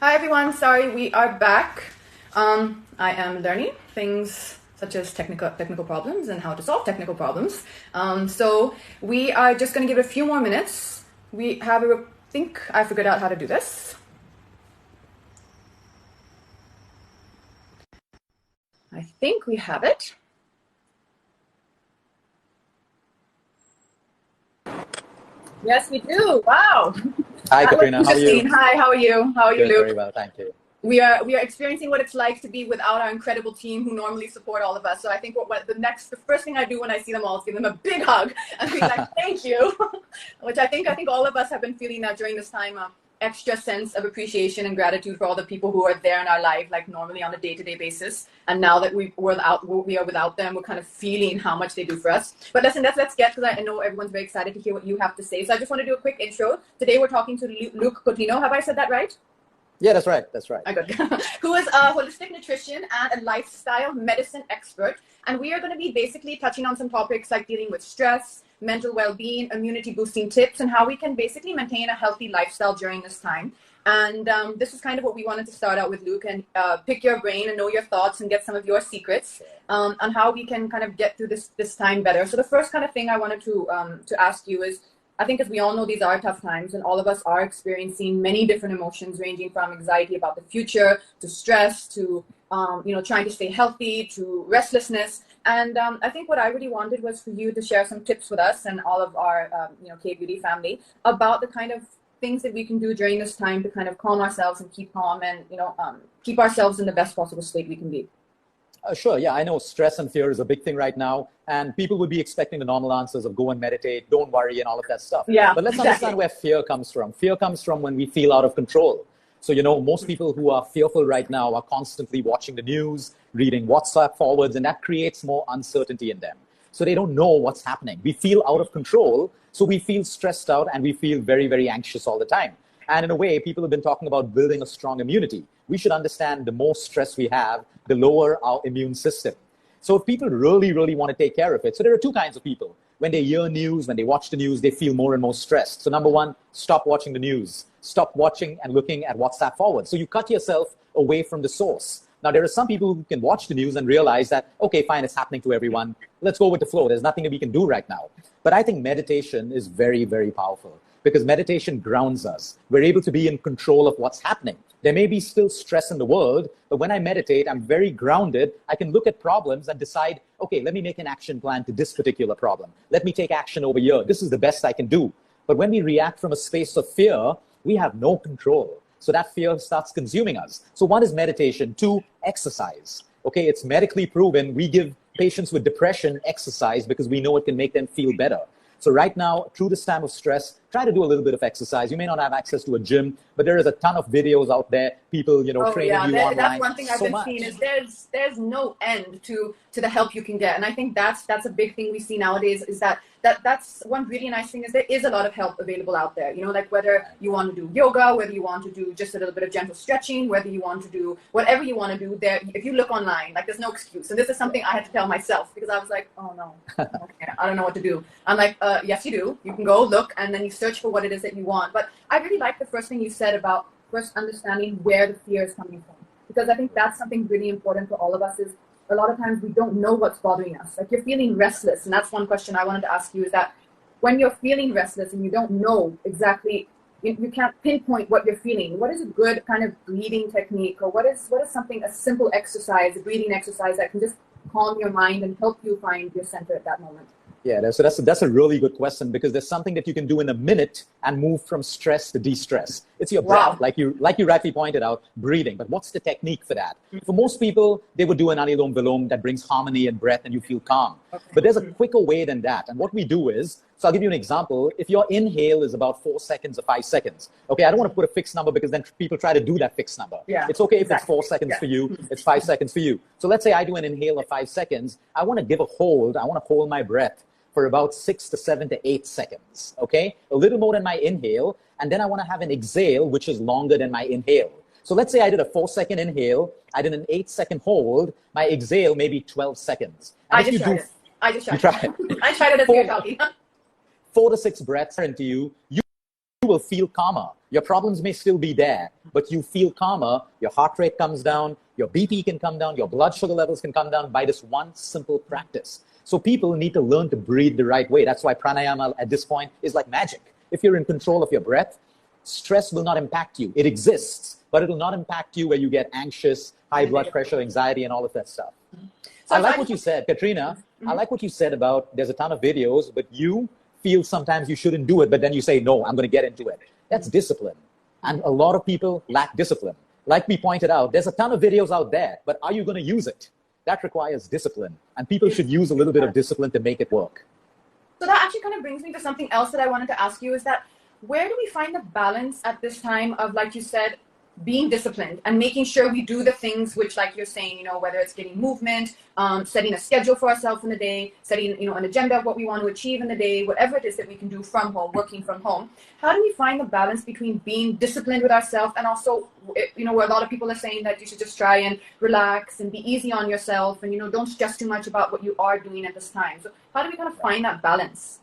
Hi everyone, sorry, we are back. I am learning things such as technical problems and how to solve technical problems. So we are just going to give it a few more minutes. I think I figured out how to do this. I think we have it. Yes, we do. Wow. Hi, Katrina. How are you? Hi, how are you? How are you, Good, Luke? very well, thank you. We are experiencing what it's like to be without our incredible team who normally support all of us. So I think the first thing I do when I see them all is give them a big hug and be like, thank you. Which I think all of us have been feeling that during this time, extra sense of appreciation and gratitude for all the people who are there in our life, like normally on a day-to-day basis. And now that we are without them, we're kind of feeling how much they do for us. But listen, let's get, because I know everyone's very excited to hear what you have to say. So I just want to do a quick intro. Today we're talking to Luke Coutinho. Have I said that right? Yeah, that's right. That's right. Good. Who is a holistic nutrition and a lifestyle medicine expert. And we are going to be basically touching on some topics like dealing with stress, mental well-being, immunity boosting tips, and how we can basically maintain a healthy lifestyle during this time. And this is kind of what we wanted to start out with, Luke, and pick your brain and know your thoughts and get some of your secrets on how we can kind of get through this time better. So the first kind of thing I wanted to ask you is, I think as we all know, these are tough times, and all of us are experiencing many different emotions, ranging from anxiety about the future to stress to trying to stay healthy to restlessness. And I think what I really wanted was for you to share some tips with us and all of our K-Beauty family about the kind of things that we can do during this time to kind of calm ourselves and keep calm and keep ourselves in the best possible state we can be. Sure. Yeah, I know stress and fear is a big thing right now, and people would be expecting the normal answers of go and meditate, don't worry, and all of that stuff. Yeah, but let's understand where fear comes from. Fear comes from when we feel out of control. So, most people who are fearful right now are constantly watching the news, reading WhatsApp forwards, and that creates more uncertainty in them. So they don't know what's happening. We feel out of control, so we feel stressed out, and we feel very, very anxious all the time. And in a way, people have been talking about building a strong immunity. We should understand the more stress we have, the lower our immune system. So if people really, really want to take care of it, so there are two kinds of people. When they hear news, when they watch the news, they feel more and more stressed. So number one, stop watching the news. Stop watching and looking at WhatsApp forward. So you cut yourself away from the source. Now, there are some people who can watch the news and realize that, okay, fine, it's happening to everyone. Let's go with the flow. There's nothing that we can do right now. But I think meditation is very, very powerful because meditation grounds us. We're able to be in control of what's happening. There may be still stress in the world, but when I meditate, I'm very grounded. I can look at problems and decide, okay, let me make an action plan to this particular problem. Let me take action over here. This is the best I can do. But when we react from a space of fear, we have no control. So that fear starts consuming us. So one is meditation, two, exercise. Okay, it's medically proven. We give patients with depression exercise because we know it can make them feel better. So right now, through this time of stress, try to do a little bit of exercise. You may not have access to a gym, but there is a ton of videos out there, people, training you online. That's one thing I've been seeing is there's no end to the help you can get. And I think that's a big thing we see nowadays is that's one really nice thing is there is a lot of help available out there. Like whether you want to do yoga, whether you want to do just a little bit of gentle stretching, whether you want to do whatever you want to do there. If you look online, like there's no excuse. And this is something I had to tell myself because I was like, oh no, okay, I don't know what to do. I'm like, yes, you do. You can go look and then you search for what it is that you want. But I really like the first thing you said about first understanding where the fear is coming from. Because I think that's something really important for all of us is a lot of times we don't know what's bothering us. Like you're feeling restless. And that's one question I wanted to ask you is that when you're feeling restless and you don't know exactly, you can't pinpoint what you're feeling, what is a good kind of breathing technique or what is something, a simple exercise, a breathing exercise that can just calm your mind and help you find your center at that moment? Yeah, so that's a really good question because there's something that you can do in a minute and move from stress to de-stress. It's your breath, like you rightly pointed out, breathing. But what's the technique for that? For most people, they would do an anulom vilom that brings harmony and breath and you feel calm. Okay. But there's a quicker way than that. And what we do is, so I'll give you an example. If your inhale is about 4 seconds or 5 seconds, okay, I don't want to put a fixed number because then people try to do that fixed number. Yeah, it's okay if it's 4 seconds for you, it's 5 seconds for you. So let's say I do an inhale of 5 seconds. I want to give a hold. I want to hold my breath for about 6 to 7 to 8 seconds, okay? A little more than my inhale, and then I want to have an exhale, which is longer than my inhale. So let's say I did a 4-second inhale, I did an 8-second hold, my exhale maybe 12 seconds. And I just tried it. I tried it. I tried it as you're talking. 4 to 6 breaths into you. will feel calmer. Your problems may still be there, but you feel calmer. Your heart rate comes down, your BP can come down, your blood sugar levels can come down by this one simple practice. So people need to learn to breathe the right way. That's why pranayama at this point is like magic. If you're in control of your breath, stress will not impact you. It exists, but it will not impact you where you get anxious, high blood pressure, anxiety, and all of that stuff. So I like what you said, Katrina. I like what you said about there's a ton of videos, but you feel sometimes you shouldn't do it, but then you say, no, I'm going to get into it. That's discipline. And a lot of people lack discipline. Like we pointed out, there's a ton of videos out there, but are you going to use it? That requires discipline. And people should use a little bit of discipline to make it work. So that actually kind of brings me to something else that I wanted to ask you is that where do we find the balance at this time of, like you said, being disciplined and making sure we do the things which, like you're saying, you know, whether it's getting movement, setting a schedule for ourselves in the day, setting, you know, an agenda of what we want to achieve in the day, whatever it is that we can do from home, working from home. How do we find the balance between being disciplined with ourselves and also, you know, where a lot of people are saying that you should just try and relax and be easy on yourself and, you know, don't stress too much about what you are doing at this time. So how do we kind of find that balance?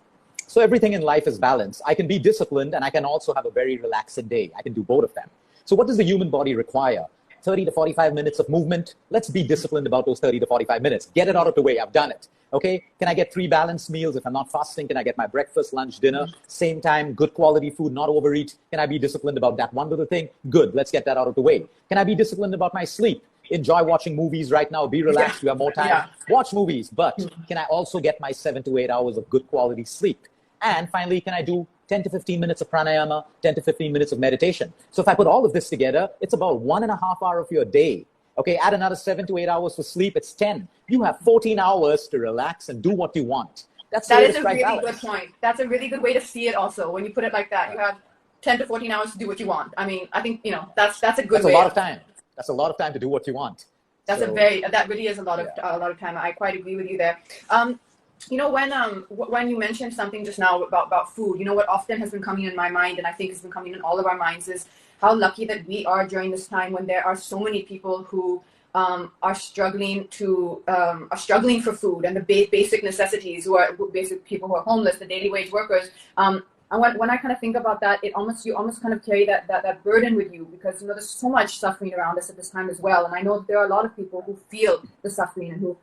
So everything in life is balance. I can be disciplined and I can also have a very relaxing day. I can do both of them. So what does the human body require? 30 to 45 minutes of movement. Let's be disciplined about those 30 to 45 minutes. Get it out of the way. I've done it. Okay. Can I get 3 balanced meals? If I'm not fasting, can I get my breakfast, lunch, dinner, same time, good quality food, not overeat? Can I be disciplined about that one little thing? Good. Let's get that out of the way. Can I be disciplined about my sleep? Enjoy watching movies right now. Be relaxed. You have more time. Watch movies. But can I also get my 7 to 8 hours of good quality sleep? And finally, can I do 10 to 15 minutes of pranayama, 10 to 15 minutes of meditation? So if I put all of this together, it's about 1.5 hours of your day. Okay, add another 7 to 8 hours for sleep, it's 10. You have 14 hours to relax and do what you want. That is a really good point. That's a really good way to see it also. When you put it like that, you have 10 to 14 hours to do what you want. I mean, I think, you know, that's a good way. That's a lot of time. That's a lot of time to do what you want. That really is a lot of time. I quite agree with you there. You know, when you mentioned something just now about food, you know, what often has been coming in my mind, and I think has been coming in all of our minds, is how lucky that we are during this time when there are so many people who are struggling for food and the basic necessities, who are basic people who are homeless, the daily wage workers. And when I kind of think about that, you almost kind of carry that burden with you, because, you know, there's so much suffering around us at this time as well. And I know that there are a lot of people who feel the suffering and who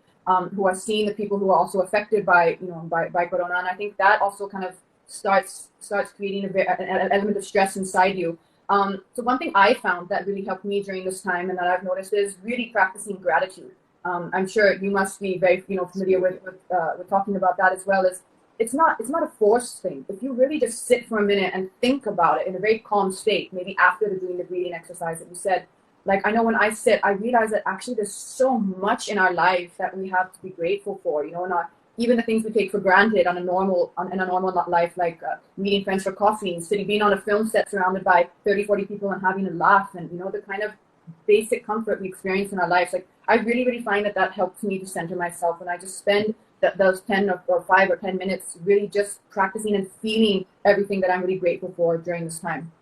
are seeing the people who are also affected by corona. And I think that also kind of starts creating an element of stress inside you. So one thing I found that really helped me during this time, and that I've noticed, is really practicing gratitude. I'm sure you must be very, you know, familiar with talking about that as well. As it's not a forced thing. If you really just sit for a minute and think about it in a very calm state, maybe after doing the breathing exercise that you said. Like, I know when I sit, I realize that actually there's so much in our life that we have to be grateful for, you know, not even the things we take for granted in a normal life, like meeting friends for coffee and being on a film set surrounded by 30, 40 people and having a laugh, and, you know, the kind of basic comfort we experience in our lives. Like, I really, really find that helps me to center myself, and I just spend those 10 or 5 or 10 minutes really just practicing and feeling everything that I'm really grateful for during this time.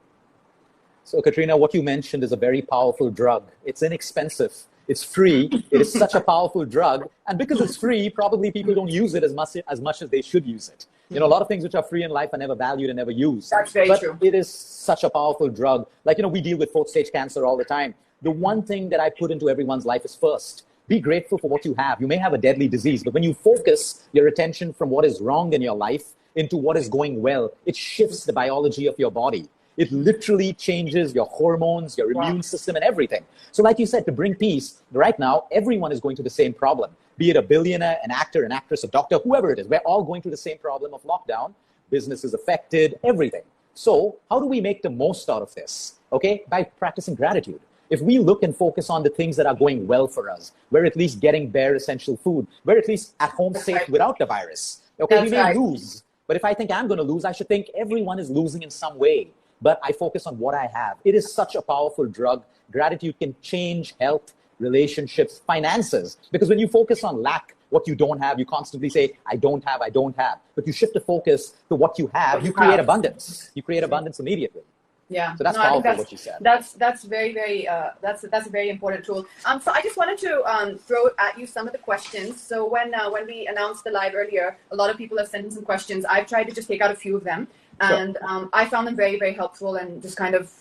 So, Katrina, what you mentioned is a very powerful drug. It's inexpensive. It's free. It is such a powerful drug. And because it's free, probably people don't use it as much as they should use it. You know, a lot of things which are free in life are never valued and never used. That's very true. It is such a powerful drug. Like, you know, we deal with 4th stage cancer all the time. The one thing that I put into everyone's life is, first, be grateful for what you have. You may have a deadly disease, but when you focus your attention from what is wrong in your life into what is going well, it shifts the biology of your body. It literally changes your hormones, your immune system, and everything. So like you said, to bring peace, right now, everyone is going through the same problem. Be it a billionaire, an actor, an actress, a doctor, whoever it is. We're all going through the same problem of lockdown. Business is affected, everything. So how do we make the most out of this? Okay, by practicing gratitude. If we look and focus on the things that are going well for us, we're at least getting bare essential food. We're at least at home safe without the virus. Okay, we may lose. But if I think I'm going to lose, I should think everyone is losing in some way. But I focus on what I have. It is such a powerful drug. Gratitude can change health, relationships, finances. Because when you focus on lack, what you don't have, you constantly say, I don't have. But you shift the focus to what you have, you create abundance. You create abundance immediately. Yeah. So that's powerful, what you said. That's very, very, that's a very important tool. So I just wanted to throw at you some of the questions. So when we announced the live earlier, a lot of people have sent in some questions. I've tried to just take out a few of them. And I found them very, very helpful, and just kind of,